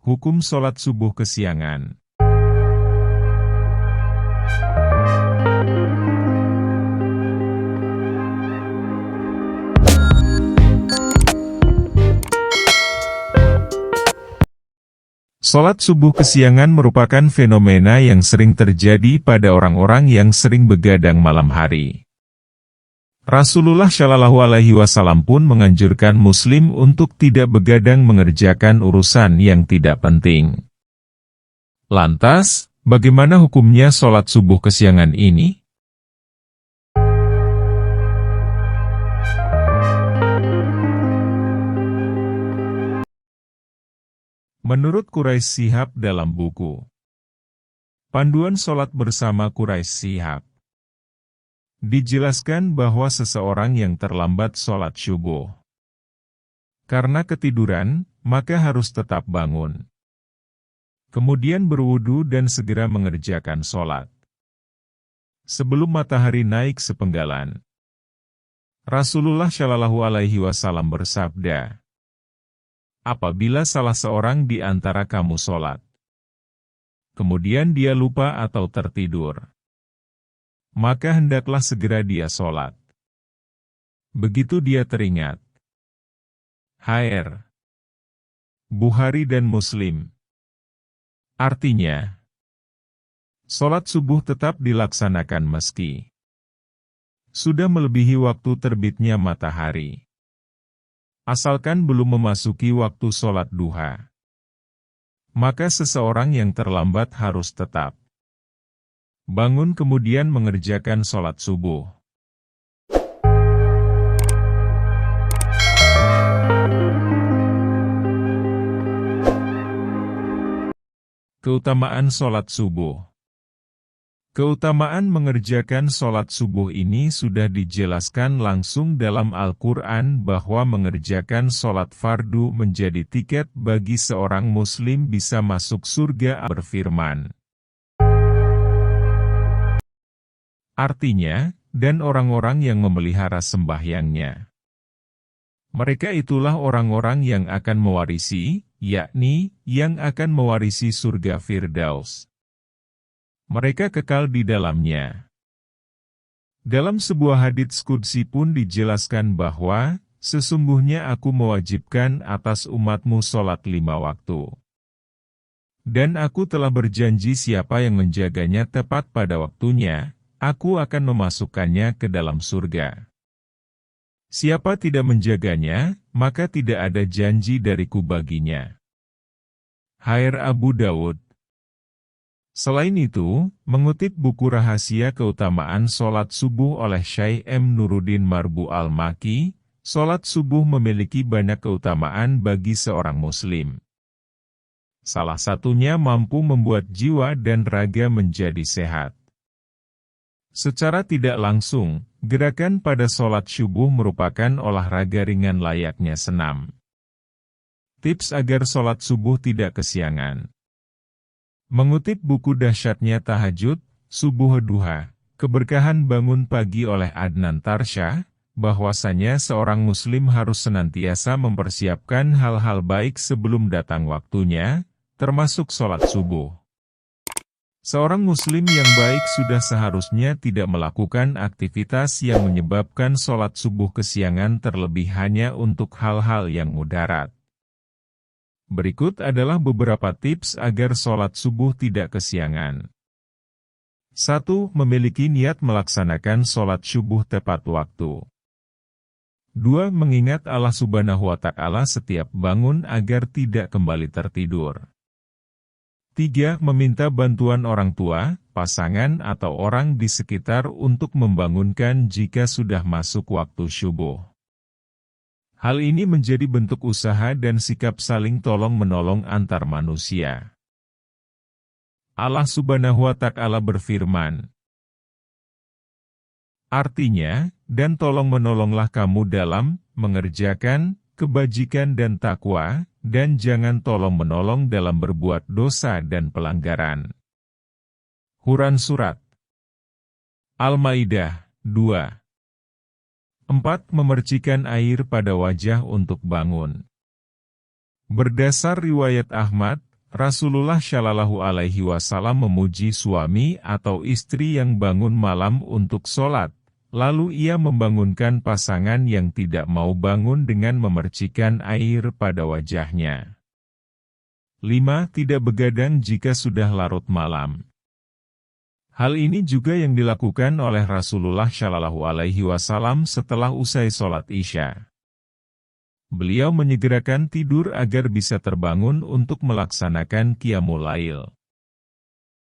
Hukum sholat subuh kesiangan. Sholat subuh kesiangan merupakan fenomena yang sering terjadi pada orang-orang yang sering begadang malam hari. Rasulullah Shallallahu Alaihi Wasallam pun menganjurkan Muslim untuk tidak begadang mengerjakan urusan yang tidak penting. Lantas, bagaimana hukumnya sholat subuh kesiangan ini? Menurut Quraisy Shihab dalam buku Panduan Sholat Bersama Quraisy Shihab, dijelaskan bahwa seseorang yang terlambat sholat subuh karena ketiduran, maka harus tetap bangun. Kemudian berwudu dan segera mengerjakan sholat sebelum matahari naik sepenggalan. Rasulullah Shallallahu Alaihi Wasallam bersabda, apabila salah seorang di antara kamu sholat, kemudian dia lupa atau tertidur, maka hendaklah segera dia sholat. Begitu dia teringat. Hr. Bukhari dan Muslim. Artinya, sholat subuh tetap dilaksanakan meski sudah melebihi waktu terbitnya matahari. Asalkan belum memasuki waktu sholat duha, maka seseorang yang terlambat harus tetap bangun kemudian mengerjakan sholat subuh. Keutamaan sholat subuh. Keutamaan mengerjakan sholat subuh ini sudah dijelaskan langsung dalam Al-Quran bahwa mengerjakan sholat fardu menjadi tiket bagi seorang muslim bisa masuk surga. Berfirman, artinya, dan orang-orang yang memelihara sembahyangnya, mereka itulah orang-orang yang akan mewarisi, yakni, yang akan mewarisi surga Firdaus. Mereka kekal di dalamnya. Dalam sebuah hadits qudsi pun dijelaskan bahwa, sesungguhnya aku mewajibkan atas umatmu sholat 5 waktu. Dan aku telah berjanji siapa yang menjaganya tepat pada waktunya, aku akan memasukkannya ke dalam surga. Siapa tidak menjaganya, maka tidak ada janji dariku baginya. Hr. Abu Dawud. Selain itu, mengutip buku Rahasia Keutamaan Sholat Subuh oleh Syekh M. Nuruddin Marbu Al-Maki, sholat subuh memiliki banyak keutamaan bagi seorang muslim. Salah satunya mampu membuat jiwa dan raga menjadi sehat. Secara tidak langsung, gerakan pada sholat subuh merupakan olahraga ringan layaknya senam. Tips agar sholat subuh tidak kesiangan. Mengutip buku Dahsyatnya Tahajud, Subuh Duha, Keberkahan Bangun Pagi oleh Adnan Tarsyah, bahwasanya seorang muslim harus senantiasa mempersiapkan hal-hal baik sebelum datang waktunya, termasuk sholat subuh. Seorang muslim yang baik sudah seharusnya tidak melakukan aktivitas yang menyebabkan sholat subuh kesiangan terlebih hanya untuk hal-hal yang mudarat. Berikut adalah beberapa tips agar sholat subuh tidak kesiangan. 1. Memiliki niat melaksanakan sholat subuh tepat waktu. 2. Mengingat Allah Subhanahu wa Ta'ala setiap bangun agar tidak kembali tertidur. 3. Meminta bantuan orang tua, pasangan atau orang di sekitar untuk membangunkan jika sudah masuk waktu subuh. Hal ini menjadi bentuk usaha dan sikap saling tolong-menolong antar manusia. Allah Subhanahu wa Ta'ala berfirman, artinya, dan tolong-menolonglah kamu dalam mengerjakan kebajikan dan takwa, dan jangan tolong-menolong dalam berbuat dosa dan pelanggaran. Quran Surat Al-Maidah 2. 4. Memercikan air pada wajah untuk bangun. Berdasar riwayat Ahmad, Rasulullah Shallallahu Alaihi Wasallam memuji suami atau istri yang bangun malam untuk sholat, lalu ia membangunkan pasangan yang tidak mau bangun dengan memercikan air pada wajahnya. 5. Tidak begadang jika sudah larut malam. Hal ini juga yang dilakukan oleh Rasulullah Shallallahu Alaihi Wasallam setelah usai sholat Isya. Beliau menyegerakan tidur agar bisa terbangun untuk melaksanakan qiyamul lail.